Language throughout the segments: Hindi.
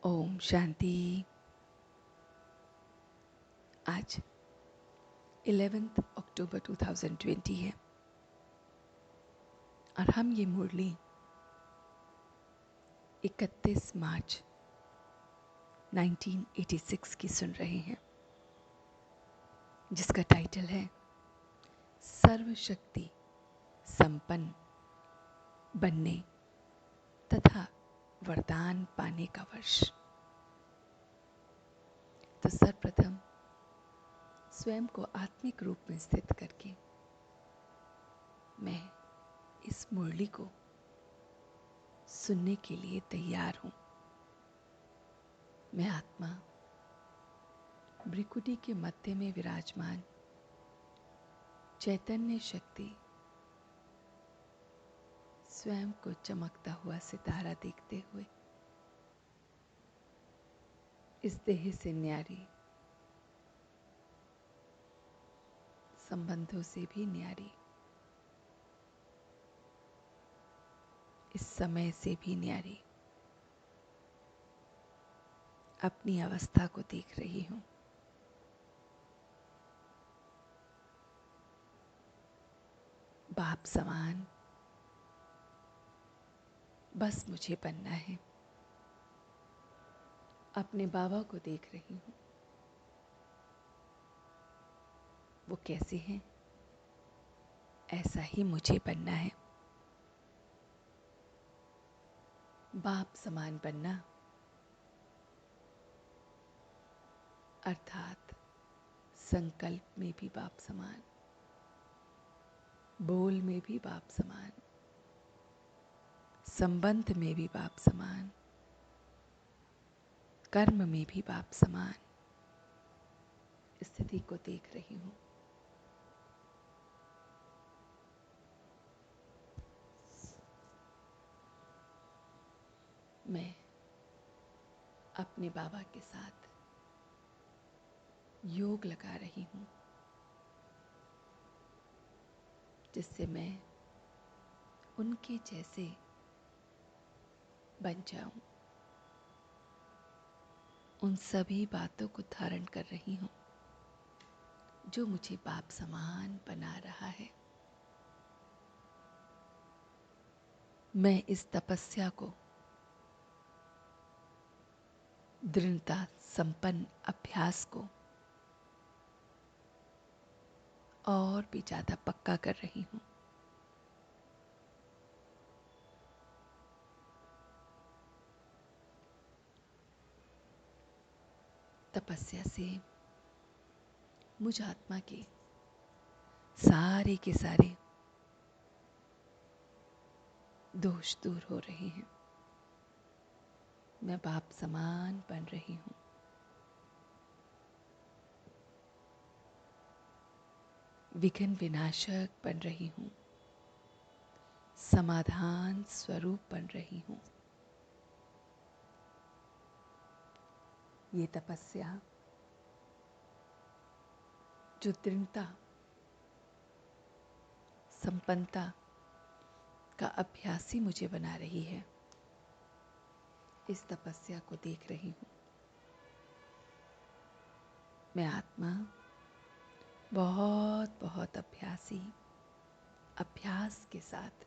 ओम शांति। आज 11 अक्टूबर 2020 है और हम ये मुरली 31 मार्च 1986 की सुन रहे हैं, जिसका टाइटल है सर्वशक्ति संपन्न बनने तथा वरदान पाने का वर्ष। तो सर्वप्रथम स्वयं को आत्मिक रूप में स्थित करके मैं इस मुरली को सुनने के लिए तैयार हूं। मैं आत्मा भ्रिकुटी के मध्य में विराजमान चैतन्य शक्ति स्वयं को चमकता हुआ सितारा देखते हुए इस देह से न्यारी, संबंधों से भी न्यारी, इस समय से भी न्यारी अपनी अवस्था को देख रही हूं। बाप समान बस मुझे बनना है। अपने बाबा को देख रही हूं, वो कैसे हैं, ऐसा ही मुझे बनना है। बाप समान बनना अर्थात संकल्प में भी बाप समान, बोल में भी बाप समान, संबंध में भी बाप समान, कर्म में भी बाप समान स्थिति को देख रही हूं। मैं अपने बाबा के साथ योग लगा रही हूं, जिससे मैं उनके जैसे बन जाऊं। उन सभी बातों को धारण कर रही हूं जो मुझे बाप समान बना रहा है। मैं इस तपस्या को दृढ़ता संपन्न अभ्यास को और भी ज्यादा पक्का कर रही हूं। तपस्या से मुझ आत्मा के सारे दोष दूर हो रहे हैं। मैं बाप समान बन रही हूं। विघ्न विनाशक बन रही हूं। समाधान स्वरूप बन रही हूं। ये तपस्या जो दृढ़ता संपन्नता का अभ्यासी मुझे बना रही है, इस तपस्या को देख रही हूं। मैं आत्मा बहुत अभ्यास के साथ,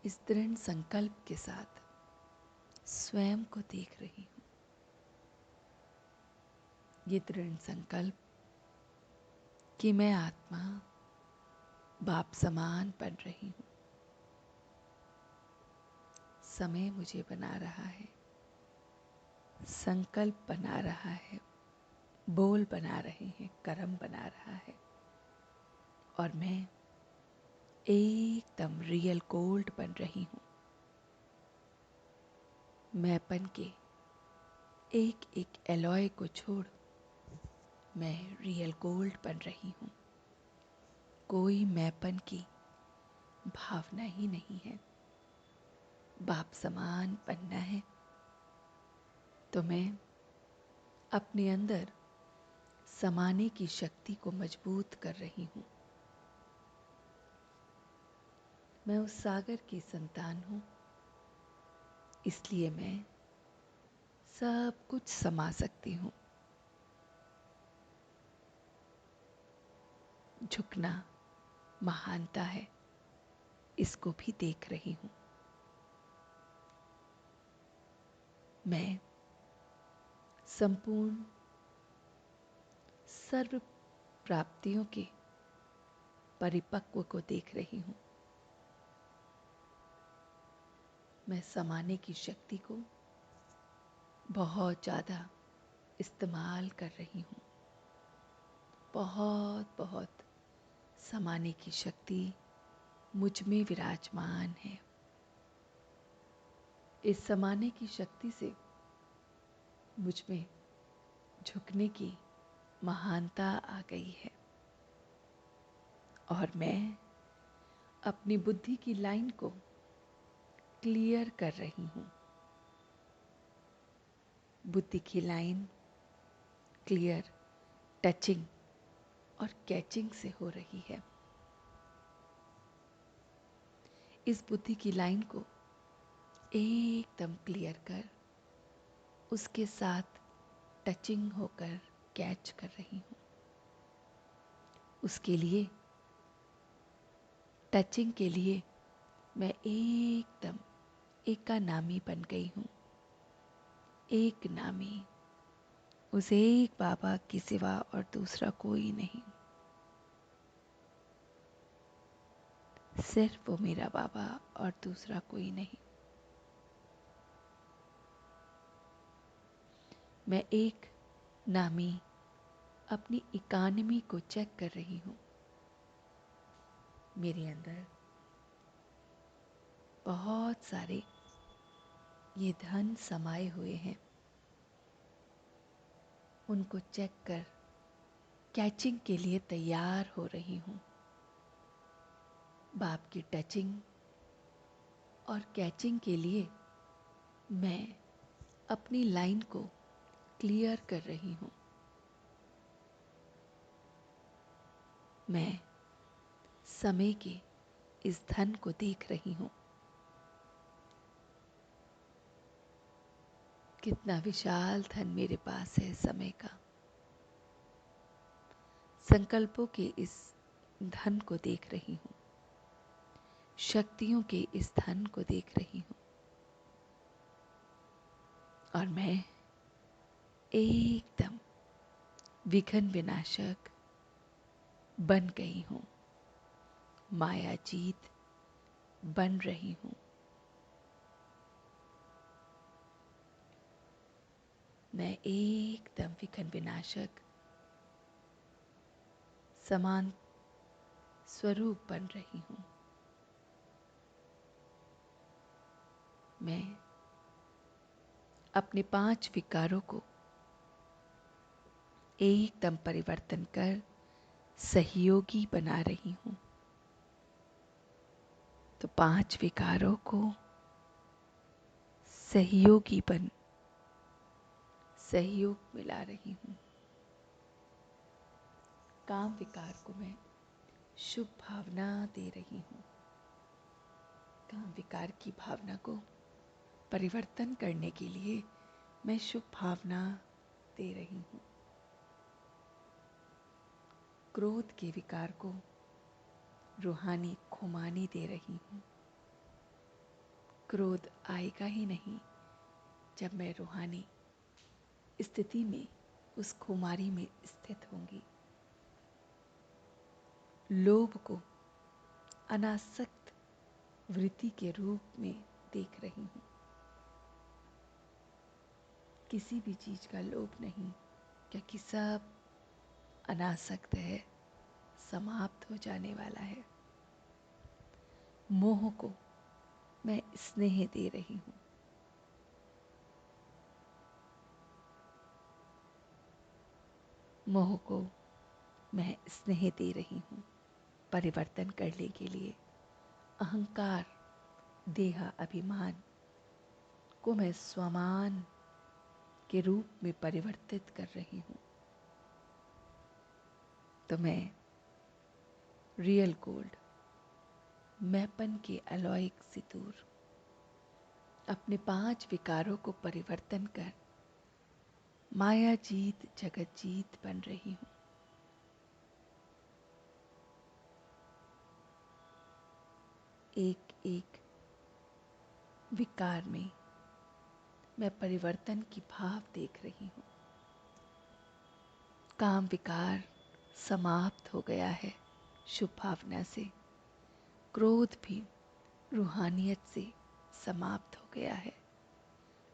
इस दृढ़ संकल्प के साथ स्वयं को देख रही हूं। ये दृढ़ संकल्प कि मैं आत्मा बाप समान बन रही हूं, समय मुझे बना रहा है, संकल्प बना रहा है, बोल बना रहे हैं, कर्म बना रहा है, और मैं एकदम रियल गोल्ड बन रही हूं। मैंपन के एक एक एलॉय को छोड़ मैं रियल गोल्ड बन रही हूं। कोई मैंपन की भावना ही नहीं है। बाप समान बनना है तो मैं अपने अंदर समाने की शक्ति को मजबूत कर रही हूं। मैं उस सागर की संतान हूं, इसलिए मैं सब कुछ समा सकती हूँ। झुकना महानता है, इसको भी देख रही हूँ। मैं संपूर्ण सर्व प्राप्तियों के परिपक्व को देख रही हूँ। मैं समाने की शक्ति को बहुत ज़्यादा इस्तेमाल कर रही हूँ। बहुत बहुत समाने की शक्ति मुझ में विराजमान है। इस समाने की शक्ति से मुझ में झुकने की महानता आ गई है और मैं अपनी बुद्धि की लाइन को क्लियर कर रही हूँ। बुद्धि की लाइन क्लियर टचिंग और कैचिंग से हो रही है। इस बुद्धि की लाइन को एकदम क्लियर कर उसके साथ टचिंग होकर कैच कर रही हूँ। उसके लिए टचिंग के लिए मैं एकदम एकानामी बन गई हूँ। एक नामी, उस एक बाबा के सिवा और दूसरा कोई नहीं। सिर्फ वो मेरा बाबा और दूसरा कोई नहीं। मैं एक नामी अपनी इकानमी को चेक कर रही हूँ। मेरे अंदर बहुत सारे ये धन समाये हुए हैं। उनको चेक कर कैचिंग के लिए तैयार हो रही हूँ। बाप की टचिंग और कैचिंग के लिए मैं अपनी लाइन को क्लियर कर रही हूँ। मैं समय के इस धन को देख रही हूँ। कितना विशाल धन मेरे पास है समय का। संकल्पों के इस धन को देख रही हूँ। शक्तियों के इस धन को देख रही हूँ और मैं एकदम विघ्न विनाशक बन गई हूँ। माया जीत बन रही हूँ। मैं एकदम विघ्न विनाशक समान स्वरूप बन रही हूँ। मैं अपने 5 विकारों को एकदम परिवर्तन कर सहयोगी बना रही हूँ। तो 5 विकारों को सहयोगी बन सहयोग मिला रही हूँ। काम विकार को मैं शुभ भावना दे रही हूँ। काम विकार की भावना को परिवर्तन करने के लिए मैं शुभ भावना दे रही हूँ। क्रोध के विकार को रूहानी खुमानी दे रही हूँ। क्रोध आएगा ही नहीं जब मैं रूहानी स्थिति में उस खुमारी में स्थित होंगी। लोभ को अनासक्त वृत्ति के रूप में देख रही हूँ। किसी भी चीज का लोभ नहीं, क्योंकि सब अनासक्त है, समाप्त हो जाने वाला है। मोह को मैं स्नेह दे रही हूँ। मोह को मैं स्नेह दे रही हूँ परिवर्तन करने के लिए। अहंकार, देहा अभिमान को मैं स्वमान के रूप में परिवर्तित कर रही हूँ। तो मैं रियल गोल्ड, मैपन के अलौकिक सितूर अपने 5 विकारों को परिवर्तन कर माया जीत जगत जीत बन रही हूँ। एक एक विकार में मैं परिवर्तन की भाव देख रही हूँ। काम विकार समाप्त हो गया है शुभ भावना से। क्रोध भी रूहानियत से समाप्त हो गया है।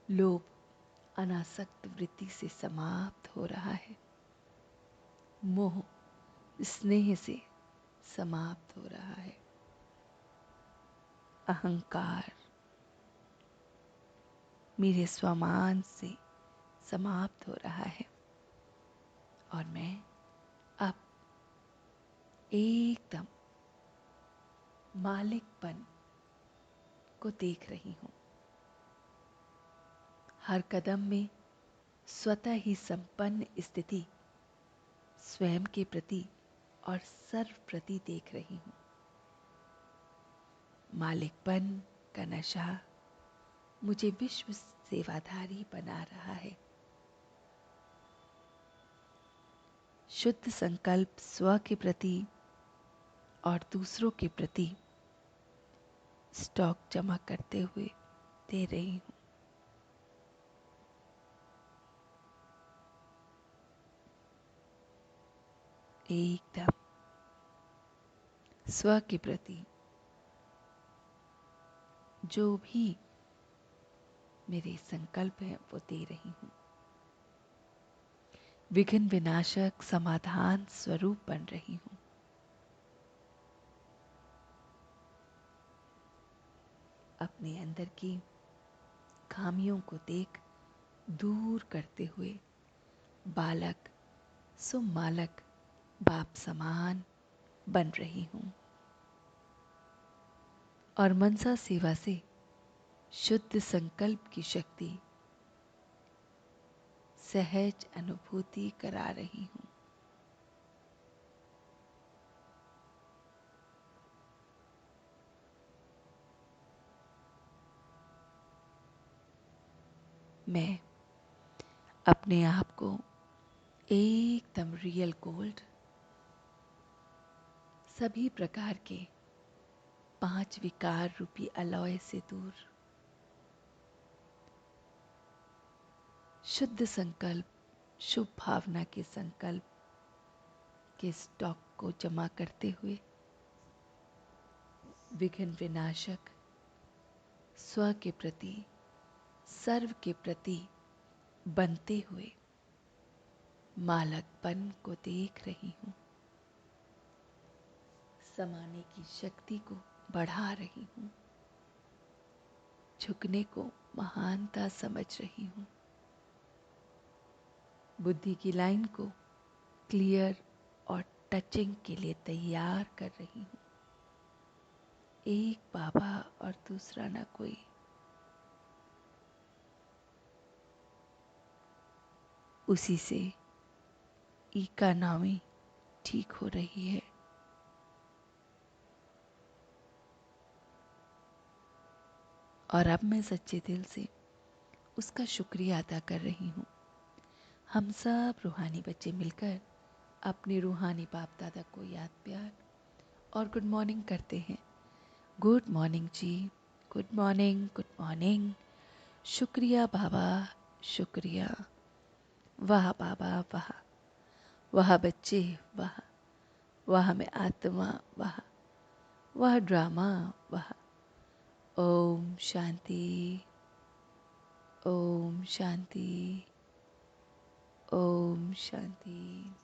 लोभ अनासक्त वृत्ति से समाप्त हो रहा है। मोह स्नेह से समाप्त हो रहा है। अहंकार मेरे स्वामान से समाप्त हो रहा है। और मैं अब एकदम मालिकपन को देख रही हूँ। हर कदम में स्वतः ही संपन्न स्थिति स्वयं के प्रति और सर्व प्रति देख रही हूँ। मालिकपन का नशा मुझे विश्व सेवाधारी बना रहा है। शुद्ध संकल्प स्व के प्रति और दूसरों के प्रति स्टॉक जमा करते हुए दे रही हूँ। एकदम स्व के प्रति जो भी मेरे संकल्प हैं वो दे रही हूँ। विघ्न विनाशक समाधान स्वरूप बन रही हूँ। अपने अंदर की खामियों को देख दूर करते हुए बालक सुमालक बाप समान बन रही हूँ। और मनसा सेवा से शुद्ध संकल्प की शक्ति सहज अनुभूति करा रही हूँ। मैं अपने आप को एकदम रियल गोल्ड सभी प्रकार के 5 विकार रूपी अलॉय से दूर शुद्ध संकल्प शुभ भावना के संकल्प के स्टॉक को जमा करते हुए विघ्न विनाशक स्व के प्रति सर्व के प्रति बनते हुए मालकपन को देख रही हूँ। समाने की शक्ति को बढ़ा रही हूँ। झुकने को महानता समझ रही हूँ। बुद्धि की लाइन को क्लियर और टचिंग के लिए तैयार कर रही हूँ। एक बाबा और दूसरा ना कोई। उसी से इकोनॉमी ठीक हो रही है। और अब मैं सच्चे दिल से उसका शुक्रिया अदा कर रही हूँ। हम सब रूहानी बच्चे मिलकर अपने रूहानी बाप दादा को याद प्यार और गुड मॉर्निंग करते हैं। गुड मॉर्निंग जी, गुड मॉर्निंग, गुड मॉर्निंग। शुक्रिया बाबा, शुक्रिया। वाह बाबा, वाह वाह बच्चे, वाह वाह में आत्मा, वाह वाह ड्रामा, वाह। ओम शांति, ओम शांति, ओम शांति।